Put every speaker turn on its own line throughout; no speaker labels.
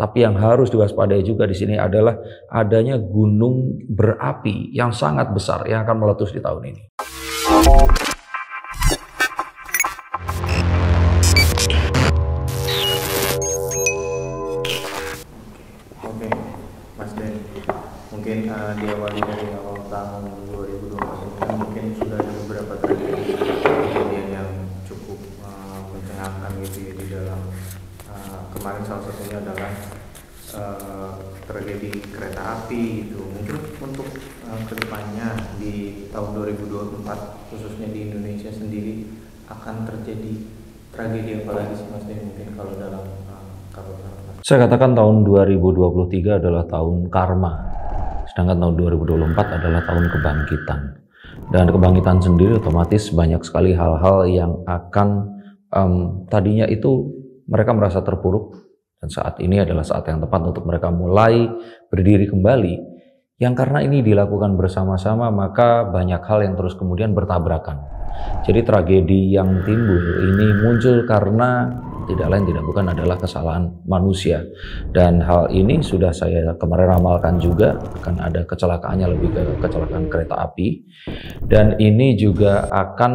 Tapi yang harus diwaspadai juga di sini adalah adanya gunung berapi yang sangat besar yang akan meletus di tahun ini.
Oke, Mas Den, mungkin diawali dari awal tahun 2024 ini kan mungkin sudah ada beberapa kejadian yang cukup mencengangkan gitu ya di dalam kemarin salah satunya adalah tragedi kereta api gitu. Mungkin untuk kedepannya di tahun 2024 khususnya di Indonesia sendiri akan terjadi tragedi apa lagi sih Mas Den, mungkin kalau dalam
Saya katakan tahun 2023 adalah tahun karma, sedangkan tahun 2024 adalah tahun kebangkitan. Dan kebangkitan sendiri otomatis banyak sekali hal-hal yang akan tadinya itu mereka merasa terpuruk, dan saat ini adalah saat yang tepat untuk mereka mulai berdiri kembali. Yang karena ini dilakukan bersama-sama, maka banyak hal yang terus kemudian bertabrakan. Jadi tragedi yang timbul ini muncul karena tidak lain tidak bukan adalah kesalahan manusia, dan hal ini sudah saya kemarin ramalkan juga akan ada kecelakaannya, lebih ke kecelakaan kereta api, dan ini juga akan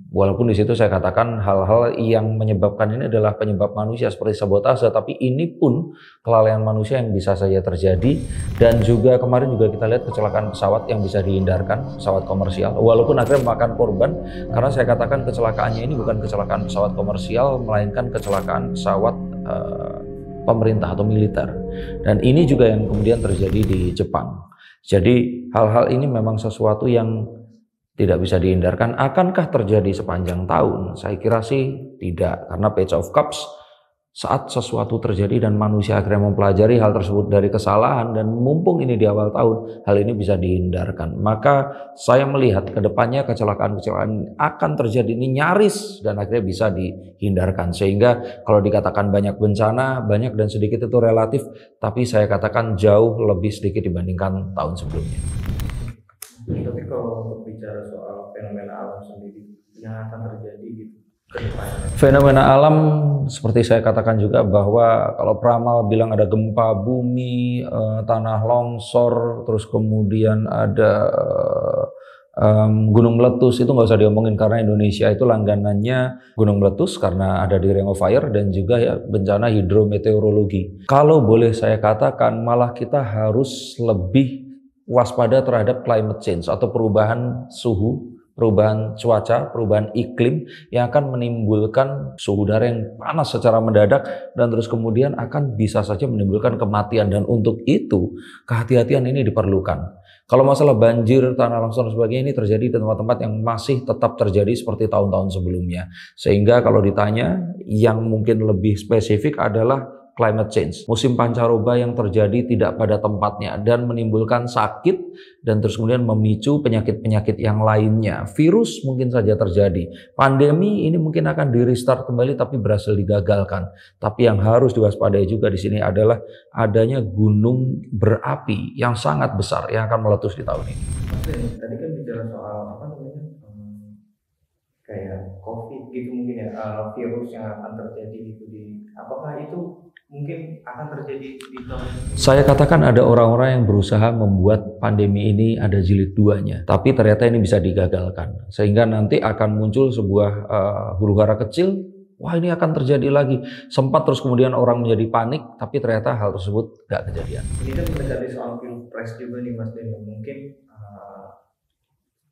walaupun di situ saya katakan hal-hal yang menyebabkan ini adalah penyebab manusia seperti sabotase, tapi ini pun kelalaian manusia yang bisa saja terjadi. Dan juga kemarin juga kita lihat kecelakaan pesawat yang bisa dihindarkan, pesawat komersial, walaupun akhirnya memakan korban, karena saya katakan kecelakaannya ini bukan kecelakaan pesawat komersial, melainkan kecelakaan pesawat pemerintah atau militer. Dan ini juga yang kemudian terjadi di Jepang. Jadi hal-hal ini memang sesuatu yang tidak bisa dihindarkan. Akankah terjadi sepanjang tahun? Saya kira sih tidak, karena page of cups, saat sesuatu terjadi dan manusia akhirnya mempelajari hal tersebut dari kesalahan, dan mumpung ini di awal tahun, hal ini bisa dihindarkan. Maka saya melihat ke depannya kecelakaan-kecelakaan akan terjadi ini nyaris dan akhirnya bisa dihindarkan. Sehingga kalau dikatakan banyak bencana, banyak dan sedikit itu relatif, tapi saya katakan jauh lebih sedikit dibandingkan tahun sebelumnya.
Tapi kalau untuk bicara soal fenomena alam sendiri yang akan terjadi gitu ke depannya.
Fenomena alam seperti saya katakan juga bahwa kalau peramal bilang ada gempa bumi, tanah longsor, terus kemudian ada gunung meletus, itu nggak usah diomongin karena Indonesia itu langganannya gunung meletus karena ada di Ring of Fire, dan juga ya bencana hidrometeorologi. Kalau boleh saya katakan malah kita harus lebih waspada terhadap climate change atau perubahan suhu, perubahan cuaca, perubahan iklim yang akan menimbulkan suhu udara yang panas secara mendadak, dan terus kemudian akan bisa saja menimbulkan kematian. Dan untuk itu kehati-hatian ini diperlukan. Kalau masalah banjir, tanah longsor dan sebagainya ini terjadi di tempat-tempat yang masih tetap terjadi seperti tahun-tahun sebelumnya. Sehingga kalau ditanya yang mungkin lebih spesifik adalah climate change, musim pancaroba yang terjadi tidak pada tempatnya dan menimbulkan sakit, dan terus kemudian memicu penyakit-penyakit yang lainnya. Virus mungkin saja terjadi. Pandemi ini mungkin akan di-restart kembali tapi berhasil digagalkan. Tapi yang harus diwaspadai juga di sini adalah adanya gunung berapi yang sangat besar yang akan meletus di tahun ini.
Mas, tadi kan bicara soal apa namanya? Kayak COVID gitu mungkin ya, virus yang akan terjadi gitu apakah itu mungkin akan terjadi di tahun ini?
Saya katakan ada orang-orang yang berusaha membuat pandemi ini ada jilid 2-nya, tapi ternyata ini bisa digagalkan, sehingga nanti akan muncul sebuah huru-hara kecil. Wah, ini akan terjadi lagi. Sempat terus kemudian orang menjadi panik, tapi ternyata hal tersebut nggak kejadian.
Ini kan mendekati soal pilpres juga nih Mas Den, mungkin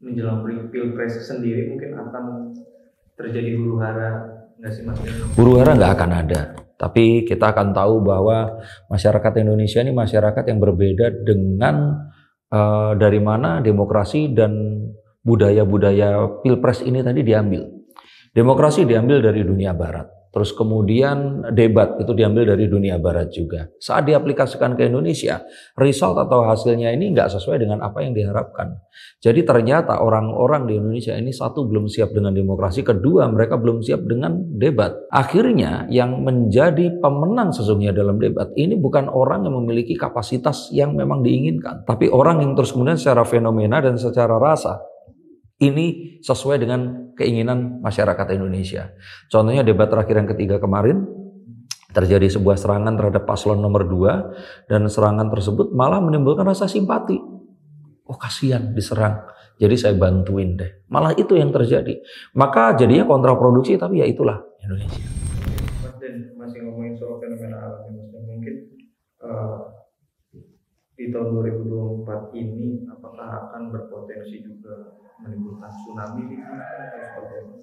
menjelang pilpres sendiri mungkin akan terjadi huru-hara nggak sih Mas Den?
Huru-hara nggak akan ada. Tapi kita akan tahu bahwa masyarakat Indonesia ini masyarakat yang berbeda dengan dari mana demokrasi dan budaya-budaya pilpres ini tadi diambil. Demokrasi diambil dari dunia barat. Terus kemudian debat itu diambil dari dunia barat juga. Saat diaplikasikan ke Indonesia, result atau hasilnya ini nggak sesuai dengan apa yang diharapkan. Jadi ternyata orang-orang di Indonesia ini satu belum siap dengan demokrasi, kedua mereka belum siap dengan debat. Akhirnya yang menjadi pemenang sesungguhnya dalam debat ini bukan orang yang memiliki kapasitas yang memang diinginkan, tapi orang yang terus kemudian secara fenomena dan secara rasa ini sesuai dengan keinginan masyarakat Indonesia. Contohnya debat terakhir yang ketiga kemarin, terjadi sebuah serangan terhadap paslon nomor 2 dan serangan tersebut malah menimbulkan rasa simpati. Oh kasihan diserang, jadi saya bantuin deh. Malah itu yang terjadi. Maka jadinya kontraproduksi, tapi ya itulah Indonesia.
Mas Den, masih ngomongin soal fenomena alam Mas Den, mungkin di tahun 2024 ini apakah akan berpotensi juga menimbulkan tsunami di sana atau seperti apa?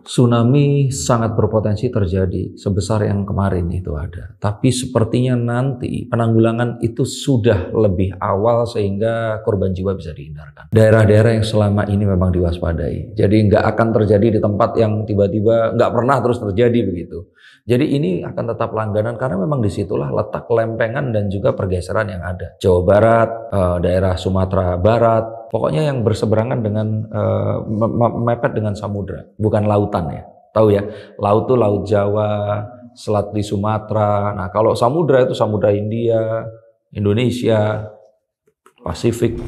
Tsunami sangat berpotensi terjadi sebesar yang kemarin itu ada. Tapi sepertinya nanti penanggulangan itu sudah lebih awal sehingga korban jiwa bisa dihindarkan. Daerah-daerah yang selama ini memang diwaspadai. Jadi nggak akan terjadi di tempat yang tiba-tiba nggak pernah terus terjadi begitu. Jadi ini akan tetap langganan karena memang disitulah letak lempengan dan juga pergeseran yang ada. Jawa Barat, daerah Sumatera Barat, pokoknya yang berseberangan dengan mepet dengan samudra, bukan lautan ya. Tahu ya, laut tuh laut Jawa, selat di Sumatera. Nah kalau samudra itu samudra India, Indonesia, Pasifik.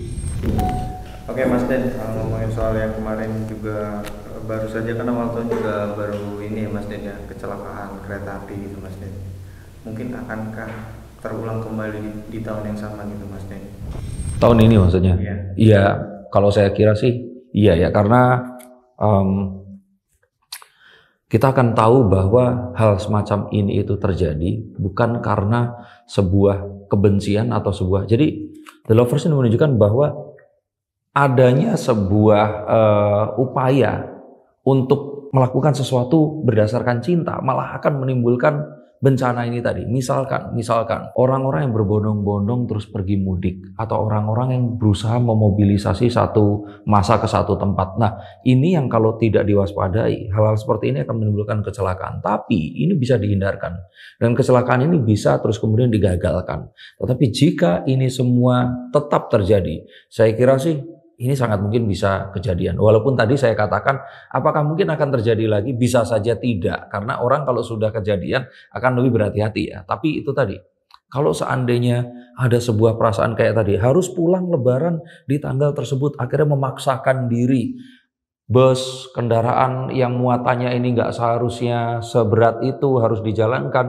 Oke Mas Den, ngomongin soal yang kemarin juga baru saja kan awal tahun juga baru ini ya Mas Den ya, kecelakaan kereta api gitu Mas Den. Mungkin akankah terulang kembali di tahun yang sama gitu Mas Den?
Tahun ini maksudnya?
Iya.
Iya, kalau saya kira sih iya ya, karena kita akan tahu bahwa hal semacam ini itu terjadi bukan karena sebuah kebencian atau sebuah. Jadi The Lovers ini menunjukkan bahwa adanya sebuah upaya untuk melakukan sesuatu berdasarkan cinta malah akan menimbulkan bencana ini tadi. Misalkan orang-orang yang berbondong-bondong terus pergi mudik atau orang-orang yang berusaha memobilisasi satu massa ke satu tempat. Nah, ini yang kalau tidak diwaspadai, hal-hal seperti ini akan menimbulkan kecelakaan. Tapi ini bisa dihindarkan dan kecelakaan ini bisa terus kemudian digagalkan. Tetapi jika ini semua tetap terjadi, saya kira sih ini sangat mungkin bisa kejadian. Walaupun tadi saya katakan apakah mungkin akan terjadi lagi, bisa saja tidak. Karena orang kalau sudah kejadian akan lebih berhati-hati ya. Tapi itu tadi, kalau seandainya ada sebuah perasaan kayak tadi, harus pulang lebaran di tanggal tersebut, akhirnya memaksakan diri. Bus, kendaraan yang muatannya ini nggak seharusnya seberat itu harus dijalankan.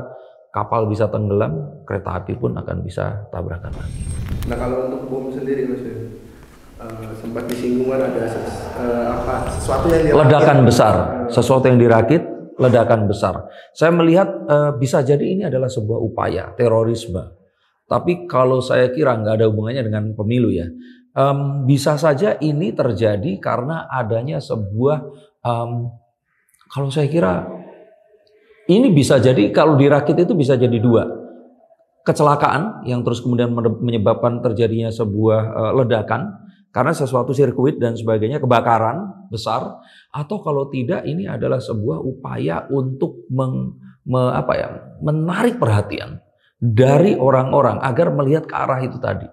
Kapal bisa tenggelam, kereta api pun akan bisa tabrakan lagi.
Nah kalau untuk bom sendiri Mas, sempat disinggung kan ada sesuatu yang
ledakan besar, sesuatu yang dirakit, ledakan besar. Saya melihat bisa jadi ini adalah sebuah upaya terorisme. Tapi kalau saya kira nggak ada hubungannya dengan pemilu ya. Bisa saja ini terjadi karena adanya sebuah, kalau saya kira ini bisa jadi kalau dirakit itu bisa jadi dua. Kecelakaan yang terus kemudian menyebabkan terjadinya sebuah ledakan karena sesuatu sirkuit dan sebagainya, kebakaran besar, atau kalau tidak ini adalah sebuah upaya untuk menarik perhatian dari orang-orang agar melihat ke arah itu tadi.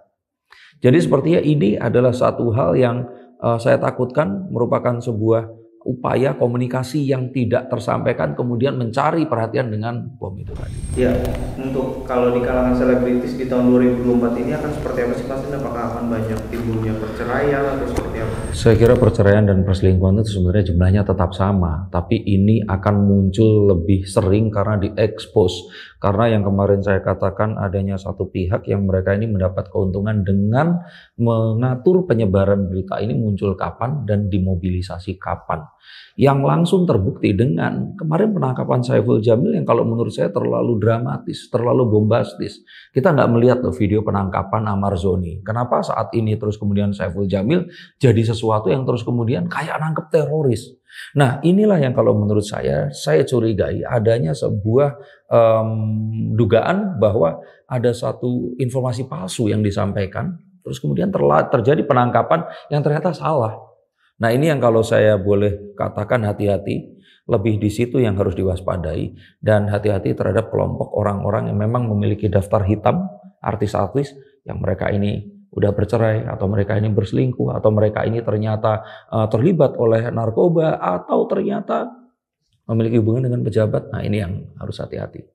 Jadi sepertinya ini adalah satu hal yang saya takutkan merupakan sebuah upaya komunikasi yang tidak tersampaikan kemudian mencari perhatian dengan bom itu tadi.
Ya, untuk kalau di kalangan selebritis di tahun 2024 ini akan seperti apa sih Mas? Apakah akan banyak timbulnya perceraian atau seperti apa?
Saya kira perceraian dan perselingkuhan itu sebenarnya jumlahnya tetap sama, tapi ini akan muncul lebih sering karena diekspos. Karena yang kemarin saya katakan adanya satu pihak yang mereka ini mendapat keuntungan dengan mengatur penyebaran berita ini muncul kapan dan dimobilisasi kapan. Yang langsung terbukti dengan kemarin penangkapan Saiful Jamil yang kalau menurut saya terlalu dramatis, terlalu bombastis. Kita nggak melihat loh video penangkapan Amar Zoni. Kenapa saat ini terus kemudian Saiful Jamil jadi sesuatu yang terus kemudian kayak nangkep teroris. Nah inilah yang kalau menurut saya curigai adanya sebuah dugaan bahwa ada satu informasi palsu yang disampaikan, terus kemudian terjadi penangkapan yang ternyata salah. Nah ini yang kalau saya boleh katakan hati-hati, lebih di situ yang harus diwaspadai dan hati-hati terhadap kelompok orang-orang yang memang memiliki daftar hitam, artis-artis yang mereka ini udah bercerai atau mereka ini berselingkuh atau mereka ini ternyata terlibat oleh narkoba atau ternyata memiliki hubungan dengan pejabat. Nah ini yang harus hati-hati.